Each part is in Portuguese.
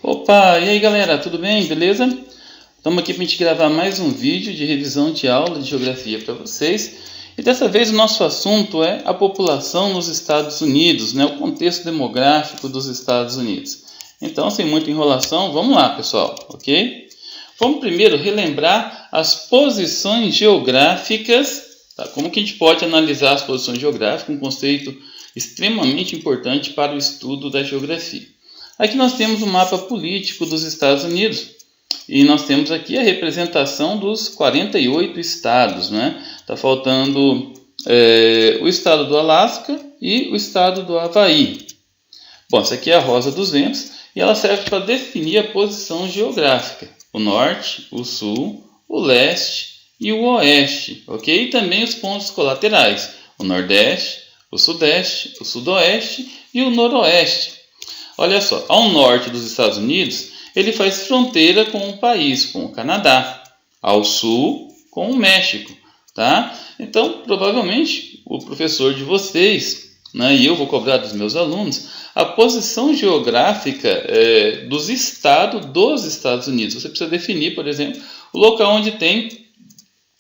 Opa, e aí galera, tudo bem? Beleza? Estamos aqui para a gente gravar mais um vídeo de revisão de aula de geografia para vocês. E dessa vez o nosso assunto é a população nos Estados Unidos, né? O contexto demográfico dos Estados Unidos. Então, sem muita enrolação, vamos lá, pessoal, ok? Vamos primeiro relembrar as posições geográficas, tá? Como que a gente pode analisar as posições geográficas, um conceito extremamente importante para o estudo da geografia. Aqui nós temos o mapa político dos Estados Unidos e nós temos aqui a representação dos 48 estados, né? Está faltando o estado do Alasca e o estado do Havaí. Bom, essa aqui é a rosa dos ventos e ela serve para definir a posição geográfica, o norte, o sul, o leste e o oeste, ok? E também os pontos colaterais, o nordeste, o sudeste, o sudoeste e o noroeste. Olha só, ao norte dos Estados Unidos, ele faz fronteira com o país, com o Canadá. Ao sul, com o México, tá? Então, provavelmente, o professor de vocês, né, e eu vou cobrar dos meus alunos, a posição geográfica dos estados dos Estados Unidos. Você precisa definir, por exemplo, o local onde tem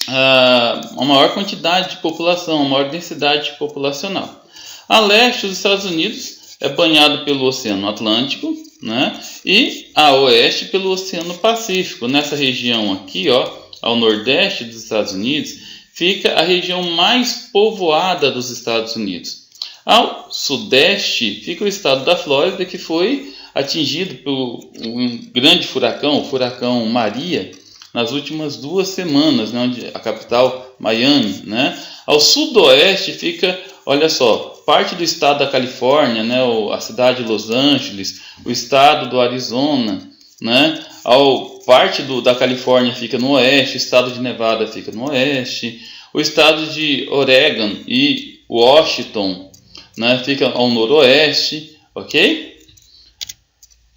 a maior quantidade de população, a maior densidade populacional. A leste, os Estados Unidos é banhado pelo Oceano Atlântico, né? E a oeste pelo Oceano Pacífico. Nessa região aqui, ó, ao nordeste dos Estados Unidos, fica a região mais povoada dos Estados Unidos. Ao sudeste fica o estado da Flórida, que foi atingido por um grande furacão, o furacão Maria, nas últimas 2 semanas, né, onde a capital, Miami, né? Ao sudoeste fica, olha só, parte do estado da Califórnia, né, a cidade de Los Angeles, o estado do Arizona, né? Parte da Califórnia fica no oeste, o estado de Nevada fica no oeste, o estado de Oregon e Washington, né, fica ao noroeste, ok?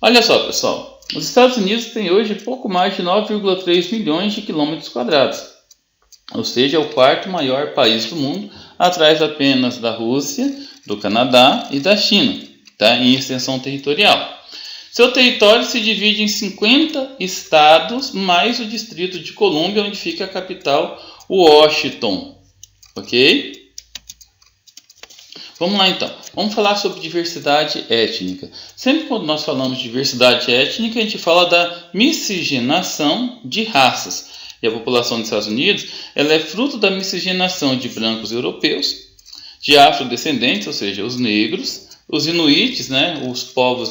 Olha só, pessoal. Os Estados Unidos têm hoje pouco mais de 9,3 milhões de quilômetros quadrados, ou seja, é o 4º maior país do mundo, atrás apenas da Rússia, do Canadá e da China, tá? Em extensão territorial. Seu território se divide em 50 estados, mais o Distrito de Colômbia, onde fica a capital, Washington, ok? Vamos lá então, vamos falar sobre diversidade étnica. Sempre quando nós falamos de diversidade étnica, a gente fala da miscigenação de raças. E a população dos Estados Unidos ela é fruto da miscigenação de brancos europeus, de afrodescendentes, ou seja, os negros, os inuites, né, os povos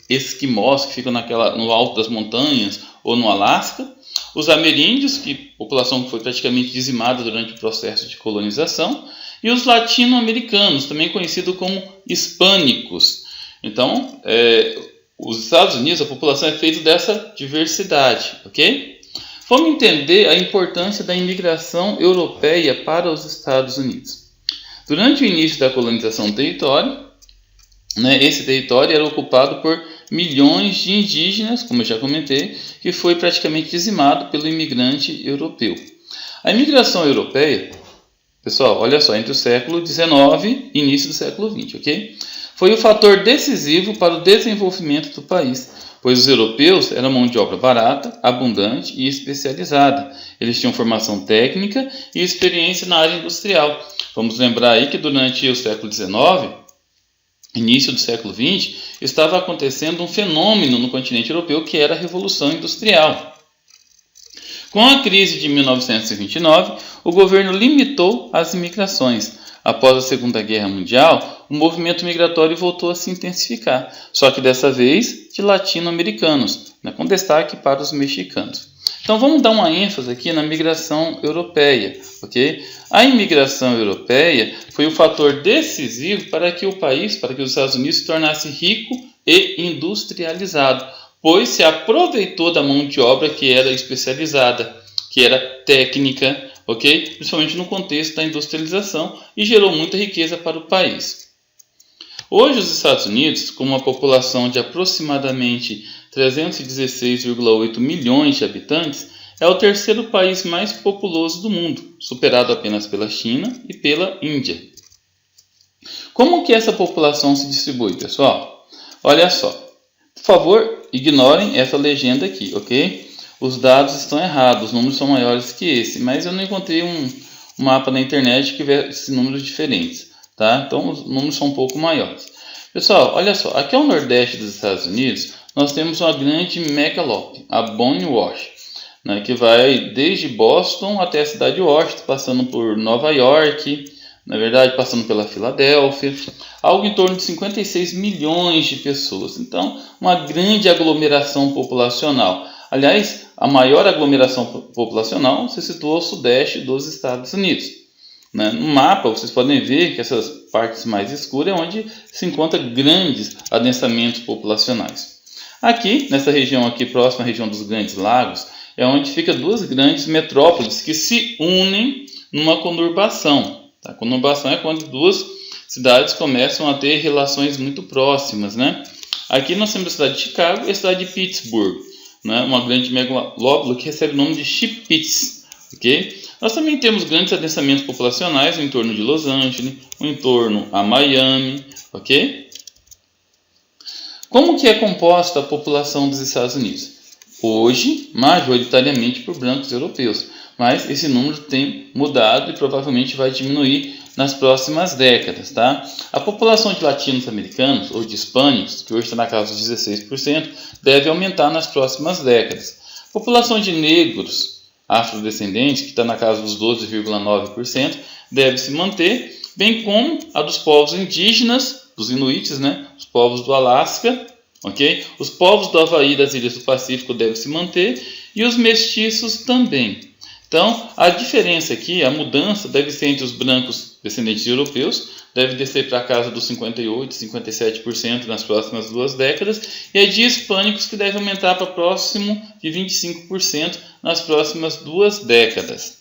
esquimós que ficam no alto das montanhas ou no Alasca, os ameríndios, população que foi praticamente dizimada durante o processo de colonização, e os latino-americanos, também conhecidos como hispânicos. Então, os Estados Unidos, a população é feita dessa diversidade, ok? Vamos entender a importância da imigração europeia para os Estados Unidos. Durante o início da colonização do território, né, esse território era ocupado por milhões de indígenas, como eu já comentei, que foi praticamente dizimado pelo imigrante europeu. A imigração europeia, pessoal, olha só, entre o século XIX e início do século XX, ok? Foi o fator decisivo para o desenvolvimento do país, pois os europeus eram mão de obra barata, abundante e especializada. Eles tinham formação técnica e experiência na área industrial. Vamos lembrar aí que durante o século XIX, início do século XX, estava acontecendo um fenômeno no continente europeu que era a Revolução Industrial. Com a crise de 1929, o governo limitou as imigrações. Após a Segunda Guerra Mundial, o movimento migratório voltou a se intensificar, só que dessa vez de latino-americanos, né, com destaque para os mexicanos. Então vamos dar uma ênfase aqui na migração europeia, ok? A imigração europeia foi o fator decisivo para que os Estados Unidos se tornasse rico e industrializado, pois se aproveitou da mão de obra que era especializada, que era técnica, ok? Principalmente no contexto da industrialização, e gerou muita riqueza para o país. Hoje os Estados Unidos, com uma população de aproximadamente 316,8 milhões de habitantes, é o 3º país mais populoso do mundo, superado apenas pela China e pela Índia. Como que essa população se distribui, pessoal? Olha só, por favor, ignorem essa legenda aqui, ok? Os dados estão errados, os números são maiores que esse, mas eu não encontrei um mapa na internet que tivesse números diferentes, tá? Então os números são um pouco maiores. Pessoal, olha só, aqui é o Nordeste dos Estados Unidos, nós temos uma grande megalope, a Bonnie Wash, né, que vai desde Boston até a cidade de Washington, passando por Nova York, na verdade passando pela Filadélfia, algo em torno de 56 milhões de pessoas. Então, uma grande aglomeração populacional. Aliás, a maior aglomeração populacional se situa ao sudeste dos Estados Unidos. No mapa, vocês podem ver que essas partes mais escuras é onde se encontram grandes adensamentos populacionais. Aqui, nessa região aqui, próxima à região dos Grandes Lagos, é onde ficam duas grandes metrópoles que se unem numa conurbação. A conurbação é quando duas cidades começam a ter relações muito próximas, né? Aqui nós temos a cidade de Chicago e a cidade de Pittsburgh, né? Uma grande megalópole que recebe o nome de Chippewa, ok? Nós também temos grandes adensamentos populacionais no entorno de Los Angeles, no entorno a Miami, ok? Como que é composta a população dos Estados Unidos? Hoje, majoritariamente por brancos europeus, mas esse número tem mudado e provavelmente vai diminuir nas próximas décadas, tá? A população de latinos americanos ou de hispânicos, que hoje está na casa dos 16%, deve aumentar nas próximas décadas. A população de negros afrodescendentes, que está na casa dos 12,9%, deve se manter, bem como a dos povos indígenas, dos inuites, né? Os povos do Alasca, ok? Os povos do Havaí e das Ilhas do Pacífico devem se manter e os mestiços também. Então, a diferença aqui, a mudança deve ser entre os brancos descendentes de europeus, deve descer para a casa dos 58%, 57% nas próximas 2 décadas, e a de hispânicos, que deve aumentar para próximo de 25% nas próximas 2 décadas.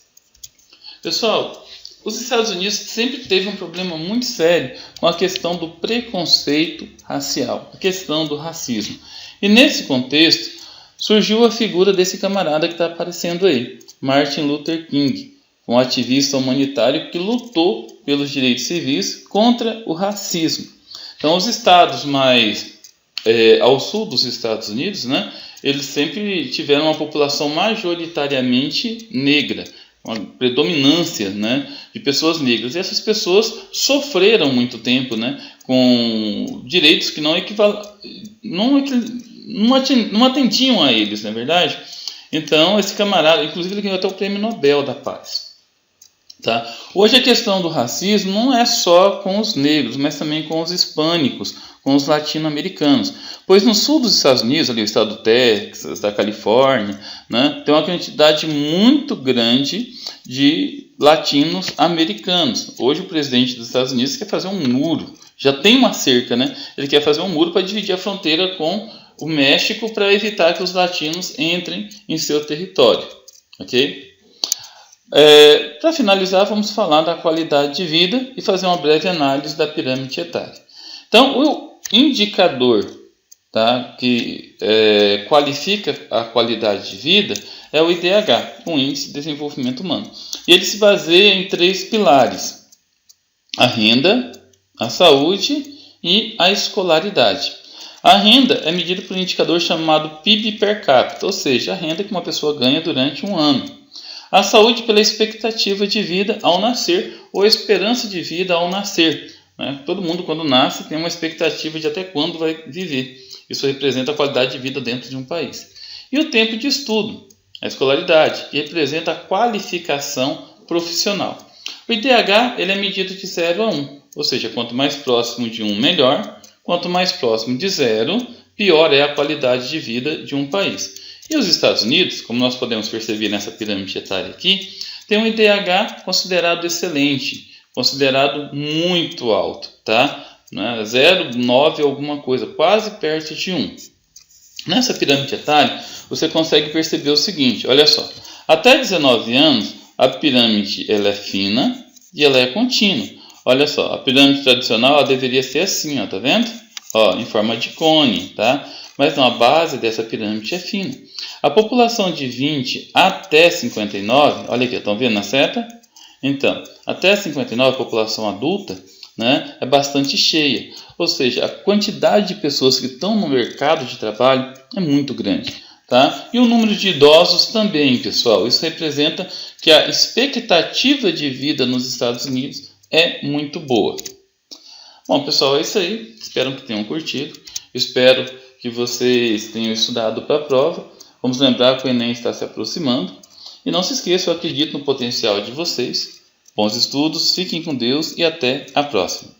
Pessoal, os Estados Unidos sempre teve um problema muito sério com a questão do preconceito racial, a questão do racismo. E nesse contexto, surgiu a figura desse camarada que está aparecendo aí, Martin Luther King, um ativista humanitário que lutou pelos direitos civis contra o racismo. Então, os estados mais ao sul dos Estados Unidos, né, eles sempre tiveram uma população majoritariamente negra, uma predominância, né, de pessoas negras. E essas pessoas sofreram muito tempo, né, com direitos que não atendiam a eles, não é verdade? Então, esse camarada, inclusive, ele ganhou até o Prêmio Nobel da Paz. Tá? Hoje a questão do racismo não é só com os negros, mas também com os hispânicos, com os latino-americanos. Pois no sul dos Estados Unidos, ali o estado do Texas, da Califórnia, né, tem uma quantidade muito grande de latinos americanos. Hoje o presidente dos Estados Unidos quer fazer um muro, já tem uma cerca, né? Ele quer fazer um muro para dividir a fronteira com o México para evitar que os latinos entrem em seu território, ok? Para finalizar, vamos falar da qualidade de vida e fazer uma breve análise da pirâmide etária. Então, o indicador, tá, que qualifica a qualidade de vida é o IDH, o Índice de Desenvolvimento Humano. E ele se baseia em 3 pilares: a renda, a saúde e a escolaridade. A renda é medida por um indicador chamado PIB per capita, ou seja, a renda que uma pessoa ganha durante um ano. A saúde pela expectativa de vida ao nascer ou esperança de vida ao nascer, né? Todo mundo, quando nasce, tem uma expectativa de até quando vai viver. Isso representa a qualidade de vida dentro de um país. E o tempo de estudo, a escolaridade, que representa a qualificação profissional. O IDH ele é medido de 0 a 1, ou seja, quanto mais próximo de 1, melhor. Quanto mais próximo de 0, pior é a qualidade de vida de um país. E os Estados Unidos, como nós podemos perceber nessa pirâmide etária aqui, tem um IDH considerado excelente, considerado muito alto, tá? 0,9 alguma coisa, quase perto de 1. Nessa pirâmide etária, você consegue perceber o seguinte, olha só, até 19 anos, a pirâmide ela é fina e ela é contínua. Olha só, a pirâmide tradicional ela deveria ser assim, ó, tá vendo? Ó, em forma de cone, tá? Mas não, a base dessa pirâmide é fina. A população de 20 até 59, olha aqui, estão vendo na seta? Então, até 59, a população adulta, né, é bastante cheia. Ou seja, a quantidade de pessoas que estão no mercado de trabalho é muito grande. Tá? E o número de idosos também, pessoal. Isso representa que a expectativa de vida nos Estados Unidos é muito boa. Bom, pessoal, é isso aí. Espero que tenham curtido. Espero que vocês tenham estudado para a prova. Vamos lembrar que o Enem está se aproximando. E não se esqueçam, eu acredito no potencial de vocês. Bons estudos, fiquem com Deus e até a próxima.